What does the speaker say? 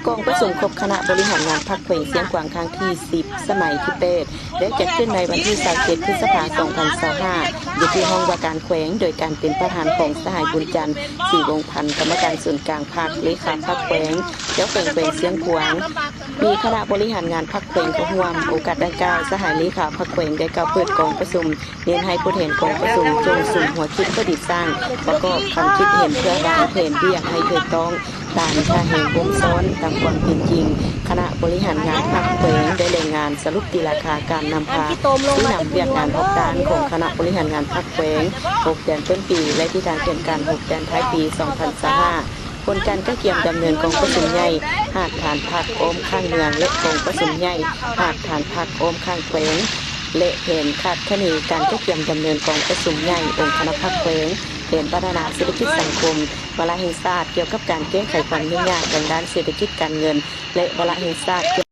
กองประชุมครบคณะบริหารงานพรรคแขวงเสียงกวางครั้งที่10สมัยที่8ได้จัดขึ้นในวันที่27พฤษภาคม2025อยู่ที่ห้องว่าการแขวงโดยการเป็นประธานของสหายบุญจันทร์ศรีวงศ์พันธ์กรรมการส่วนกลางพรรคเลขาพรรคแขวงเจ้าแขวงเสียงกวางมีคณะบริหารงานพรรคแขวงเข้าร่วมโอกาสดังกล่าวสหายเลขาพรรคแขวงได้กล่าวเปิดกองประชุมเน้นให้ผู้แทนกองประชุมจงสุ่มหัวคิดประดิษฐ์สร้างประกอบคำคิดเห็นเพื่อวางแผนเรียกให้ถูกต้องตามท่าแห่งวงซ้อนตามความเป็นจริงคณะบริหารงานพรรคแขวงได้รายงานสรุปตีราคาการนำพาที่นำเรียกงานออกการของคณะบริหารงานพรรคแขวง6 เดือนต้นปีและที่ทางเตรียมการ6 เดือนท้ายปี2025ผลการก็เกี่ยมดำเนินกองประชุมใหญ่หากฐานพรรคโอมข้างเมืองและกองประชุมใหญ่หากฐานพรรคโอมข้างแขวงและเห็นคาดคะเนการก็เกี่ยมดำเนินกองประชุมใหญ่องค์คณะพรรคแขวงเห็นพัฒนาเศรษฐกิจสังคมวาระแห่งชาติเกี่ยวกับการแก้ไขความยุ่งยากทางด้านเศรษฐกิจการเงินและวาระแห่งชาติ